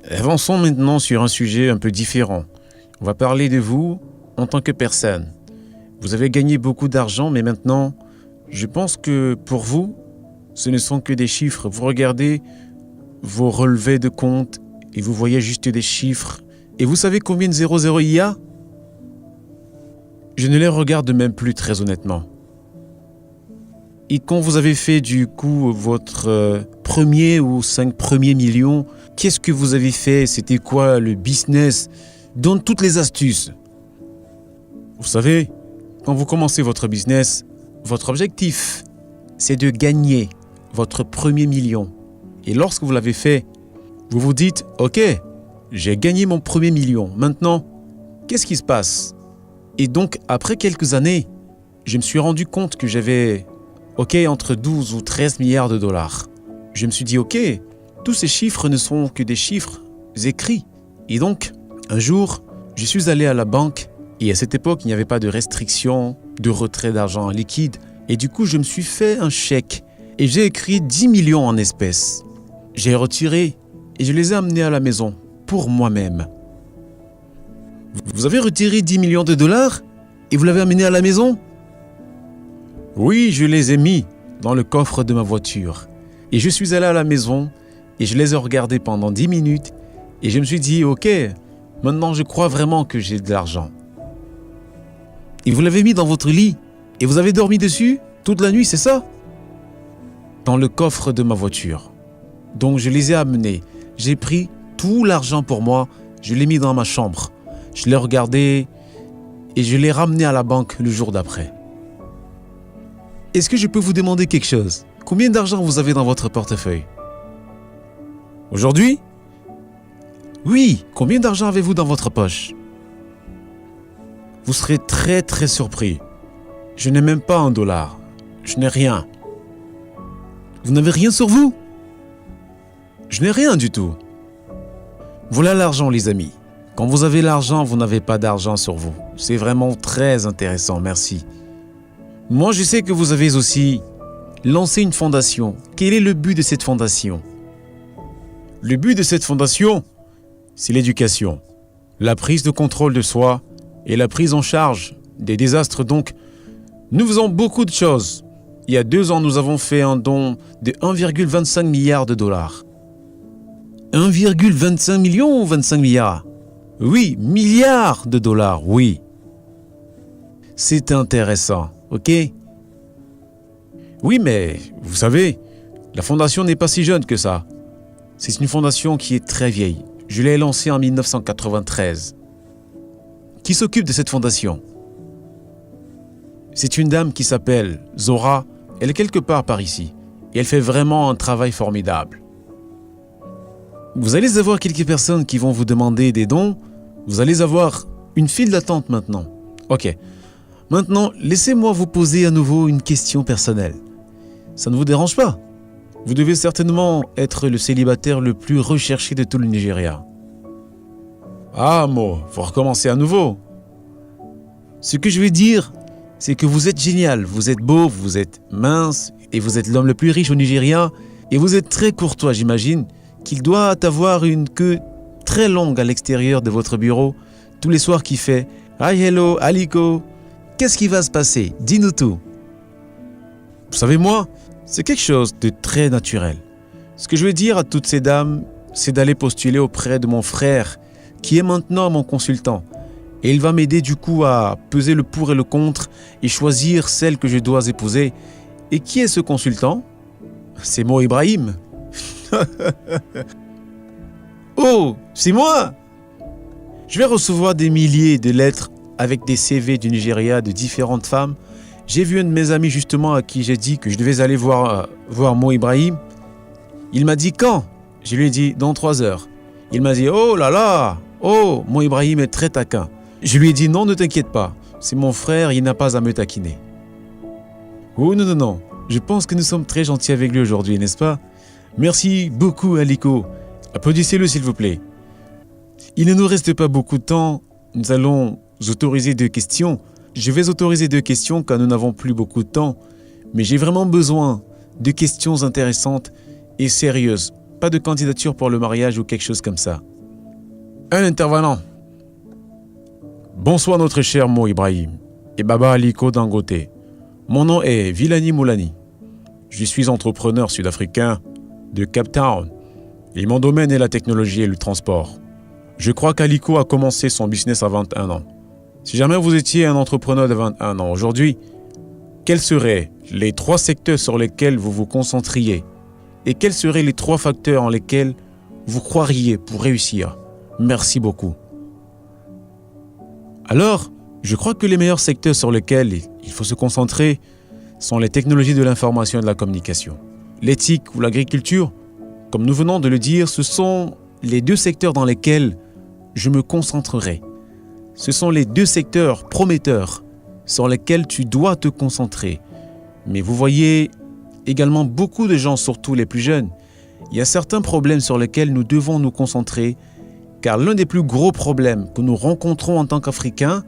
Avançons maintenant sur un sujet un peu différent. On va parler de vous en tant que personne. Vous avez gagné beaucoup d'argent, mais maintenant, je pense que pour vous, ce ne sont que des chiffres. Vous regardez vos relevés de compte et vous voyez juste des chiffres. Et vous savez combien de 00 il y a? Je ne les regarde même plus très honnêtement. Et quand vous avez fait du coup votre premier ou 5 premiers millions, qu'est-ce que vous avez fait? C'était quoi le business? Donne toutes les astuces. Vous savez, quand vous commencez votre business, votre objectif, c'est de gagner votre premier million. Et lorsque vous l'avez fait, vous vous dites, ok, j'ai gagné mon premier million. Maintenant, qu'est-ce qui se passe? Et donc, après quelques années, je me suis rendu compte que j'avais, entre 12 ou 13 milliards de dollars. Je me suis dit, tous ces chiffres ne sont que des chiffres écrits. Et donc, un jour, je suis allé à la banque et à cette époque, il n'y avait pas de restriction de retrait d'argent liquide. Et du coup, je me suis fait un chèque et j'ai écrit 10 millions en espèces. J'ai retiré et je les ai amenés à la maison pour moi-même. Vous avez retiré 10 millions de dollars et vous l'avez amené à la maison? Oui, je les ai mis dans le coffre de ma voiture. Et je suis allé à la maison et je les ai regardés pendant 10 minutes et je me suis dit, maintenant je crois vraiment que j'ai de l'argent. Et vous l'avez mis dans votre lit et vous avez dormi dessus toute la nuit, c'est ça? Dans le coffre de ma voiture. Donc je les ai amenés. J'ai pris tout l'argent pour moi, je l'ai mis dans ma chambre. Je l'ai regardé et je l'ai ramené à la banque le jour d'après. Est-ce que je peux vous demander quelque chose? Combien d'argent vous avez dans votre portefeuille? Aujourd'hui? Oui, combien d'argent avez-vous dans votre poche? Vous serez très très surpris. Je n'ai même pas $1. Je n'ai rien. Vous n'avez rien sur vous? Je n'ai rien du tout. Voilà l'argent, les amis. Quand vous avez l'argent, vous n'avez pas d'argent sur vous. C'est vraiment très intéressant, merci. Moi, je sais que vous avez aussi lancé une fondation. Quel est le but de cette fondation? Le but de cette fondation, c'est l'éducation, la prise de contrôle de soi et la prise en charge des désastres. Donc, nous faisons beaucoup de choses. Il y a 2 ans, nous avons fait un don de 1,25 milliard de dollars. 1,25 million ou 25 milliards? Oui, milliards de dollars, oui. C'est intéressant, ok? Oui, mais vous savez, la fondation n'est pas si jeune que ça. C'est une fondation qui est très vieille. Je l'ai lancée en 1993. Qui s'occupe de cette fondation? C'est une dame qui s'appelle Zora. Elle est quelque part par ici. Et elle fait vraiment un travail formidable. Vous allez avoir quelques personnes qui vont vous demander des dons. Vous allez avoir une file d'attente maintenant. Ok. Maintenant, laissez-moi vous poser à nouveau une question personnelle. Ça ne vous dérange pas? Vous devez certainement être le célibataire le plus recherché de tout le Nigeria. Ah, Mo, faut recommencer à nouveau. Ce que je veux dire, c'est que vous êtes génial. Vous êtes beau, vous êtes mince et vous êtes l'homme le plus riche au Nigeria. Et vous êtes très courtois, j'imagine qu'il doit avoir une queue très longue à l'extérieur de votre bureau tous les soirs qui fait « Hi, hello, Aliko ». Qu'est-ce qui va se passer? Dis-nous tout. Vous savez, moi, c'est quelque chose de très naturel. Ce que je veux dire à toutes ces dames, c'est d'aller postuler auprès de mon frère, qui est maintenant mon consultant. Et il va m'aider du coup à peser le pour et le contre et choisir celle que je dois épouser. Et qui est ce consultant? C'est Mo Ibrahim. Oh, c'est moi! Je vais recevoir des milliers de lettres avec des CV du Nigeria de différentes femmes. J'ai vu un de mes amis justement à qui j'ai dit que je devais aller voir Mo Ibrahim. Il m'a dit quand? Je lui ai dit dans 3 heures. Il m'a dit oh là là, oh Mo Ibrahim est très taquin. Je lui ai dit non, ne t'inquiète pas, c'est mon frère, il n'a pas à me taquiner. Oh non, je pense que nous sommes très gentils avec lui aujourd'hui, n'est-ce pas? Merci beaucoup Aliko. Applaudissez-le s'il vous plaît. Il ne nous reste pas beaucoup de temps, nous allons autoriser 2 questions. Je vais autoriser 2 questions car nous n'avons plus beaucoup de temps. Mais j'ai vraiment besoin de questions intéressantes et sérieuses. Pas de candidature pour le mariage ou quelque chose comme ça. Un intervenant. Bonsoir notre cher Mo Ibrahim et Baba Aliko Dangote. Mon nom est Villani Moulani. Je suis entrepreneur sud-africain de Cape Town et mon domaine est la technologie et le transport. Je crois qu'Aliko a commencé son business à 21 ans. Si jamais vous étiez un entrepreneur de 21 ans aujourd'hui, quels seraient les 3 secteurs sur lesquels vous vous concentriez et quels seraient les 3 facteurs en lesquels vous croiriez pour réussir? Merci beaucoup. Alors, je crois que les meilleurs secteurs sur lesquels il faut se concentrer sont les technologies de l'information et de la communication. L'éthique ou l'agriculture, comme nous venons de le dire, ce sont les 2 secteurs dans lesquels je me concentrerai. Ce sont les 2 secteurs prometteurs sur lesquels tu dois te concentrer. Mais vous voyez également beaucoup de gens, surtout les plus jeunes, il y a certains problèmes sur lesquels nous devons nous concentrer, car l'un des plus gros problèmes que nous rencontrons en tant qu'Africains,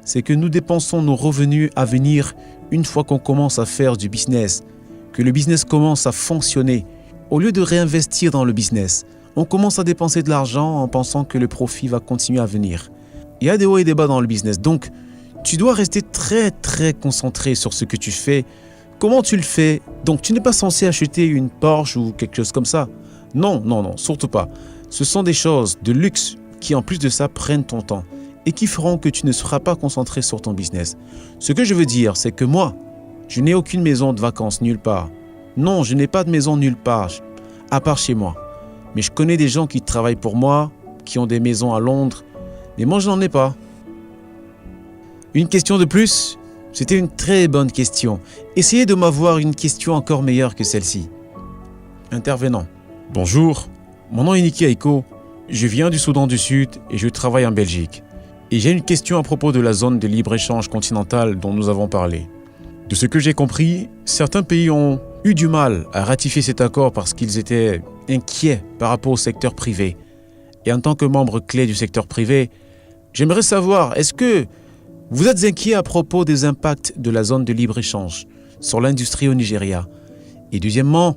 c'est que nous dépensons nos revenus à venir une fois qu'on commence à faire du business, que le business commence à fonctionner. Au lieu de réinvestir dans le business, on commence à dépenser de l'argent en pensant que le profit va continuer à venir. Il y a des hauts et des bas dans le business, donc tu dois rester très concentré sur ce que tu fais. Comment tu le fais? Donc tu n'es pas censé acheter une Porsche ou quelque chose comme ça. Non, surtout pas. Ce sont des choses de luxe qui en plus de ça prennent ton temps et qui feront que tu ne seras pas concentré sur ton business. Ce que je veux dire, c'est que moi, je n'ai aucune maison de vacances nulle part. Non, je n'ai pas de maison nulle part, à part chez moi. Mais je connais des gens qui travaillent pour moi, qui ont des maisons à Londres, mais moi je n'en ai pas. Une question de plus? C'était une très bonne question. Essayez de m'avoir une question encore meilleure que celle-ci. Intervenant. Bonjour, mon nom est Niki Aiko, je viens du Soudan du Sud et je travaille en Belgique. Et j'ai une question à propos de la zone de libre-échange continentale dont nous avons parlé. De ce que j'ai compris, certains pays ont eu du mal à ratifier cet accord parce qu'ils étaient inquiets par rapport au secteur privé. Et en tant que membre clé du secteur privé, j'aimerais savoir, est-ce que vous êtes inquiet à propos des impacts de la zone de libre-échange sur l'industrie au Nigeria? Et deuxièmement,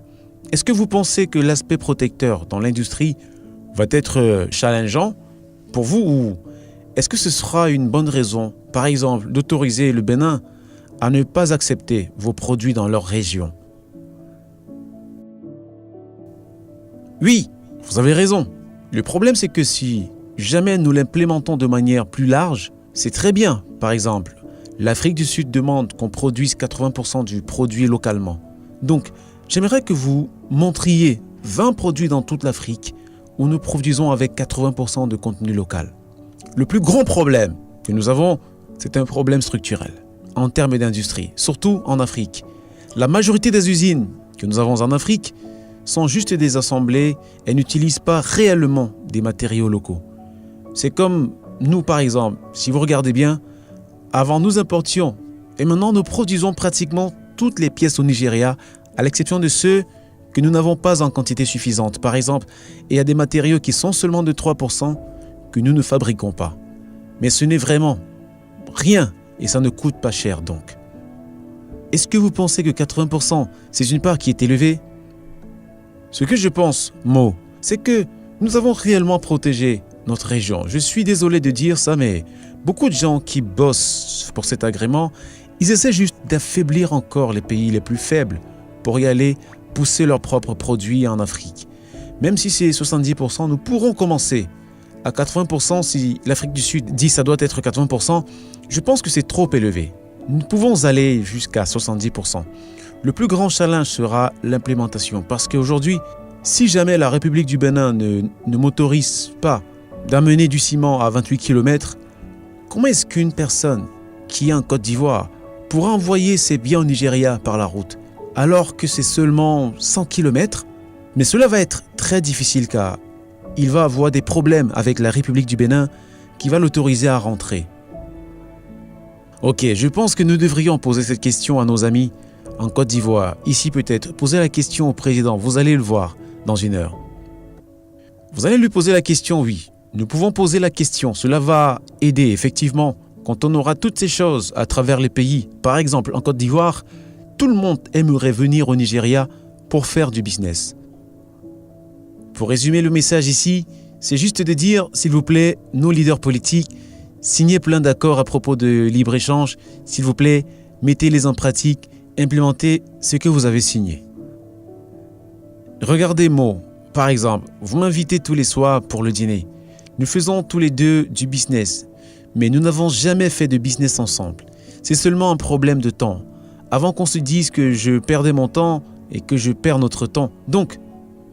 est-ce que vous pensez que l'aspect protecteur dans l'industrie va être challengeant pour vous ou est-ce que ce sera une bonne raison, par exemple, d'autoriser le Bénin à ne pas accepter vos produits dans leur région? Oui, vous avez raison. Le problème, c'est que si jamais nous l'implémentons de manière plus large, c'est très bien. Par exemple, l'Afrique du Sud demande qu'on produise 80% du produit localement. Donc, j'aimerais que vous montriez 20 produits dans toute l'Afrique où nous produisons avec 80% de contenu local. Le plus grand problème que nous avons, c'est un problème structurel en termes d'industrie, surtout en Afrique. La majorité des usines que nous avons en Afrique sont juste des assemblées et n'utilisent pas réellement des matériaux locaux. C'est comme nous par exemple, si vous regardez bien, avant nous importions et maintenant nous produisons pratiquement toutes les pièces au Nigeria à l'exception de ceux que nous n'avons pas en quantité suffisante. Par exemple, il y a des matériaux qui sont seulement de 3% que nous ne fabriquons pas. Mais ce n'est vraiment rien et ça ne coûte pas cher donc. Est-ce que vous pensez que 80% c'est une part qui est élevée? Ce que je pense, Mo, c'est que nous avons réellement protégé notre région. Je suis désolé de dire ça, mais beaucoup de gens qui bossent pour cet agrément, ils essaient juste d'affaiblir encore les pays les plus faibles pour y aller pousser leurs propres produits en Afrique. Même si c'est 70%, nous pourrons commencer à 80%. Si l'Afrique du Sud dit ça doit être 80%, je pense que c'est trop élevé. Nous pouvons aller jusqu'à 70%. Le plus grand challenge sera l'implémentation parce qu'aujourd'hui, si jamais la République du Bénin ne m'autorise pas d'amener du ciment à 28 km, comment est-ce qu'une personne qui est en Côte d'Ivoire pourra envoyer ses biens au Nigeria par la route alors que c'est seulement 100 km? Mais cela va être très difficile car il va avoir des problèmes avec la République du Bénin qui va l'autoriser à rentrer. Ok, je pense que nous devrions poser cette question à nos amis en Côte d'Ivoire. Ici peut-être, posez la question au président, vous allez le voir dans une heure. Vous allez lui poser la question, oui. Nous pouvons poser la question, cela va aider effectivement quand on aura toutes ces choses à travers les pays. Par exemple, en Côte d'Ivoire, tout le monde aimerait venir au Nigeria pour faire du business. Pour résumer le message ici, c'est juste de dire, s'il vous plaît, nos leaders politiques, signez plein d'accords à propos de libre-échange. S'il vous plaît, mettez-les en pratique, implémentez ce que vous avez signé. Regardez Mo, par exemple, vous m'invitez tous les soirs pour le dîner. Nous faisons tous les deux du business, mais nous n'avons jamais fait de business ensemble. C'est seulement un problème de temps. Avant qu'on se dise que je perdais mon temps et que je perds notre temps. Donc,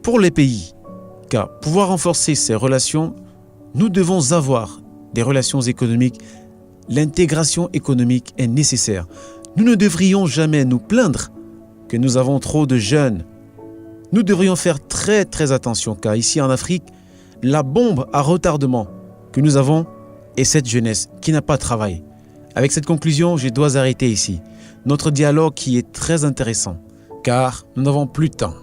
pour les pays, car pouvoir renforcer ces relations, nous devons avoir des relations économiques. L'intégration économique est nécessaire. Nous ne devrions jamais nous plaindre que nous avons trop de jeunes. Nous devrions faire très très attention car ici en Afrique, la bombe à retardement que nous avons est cette jeunesse qui n'a pas travaillé. Avec cette conclusion, je dois arrêter ici notre dialogue qui est très intéressant car nous n'avons plus de temps.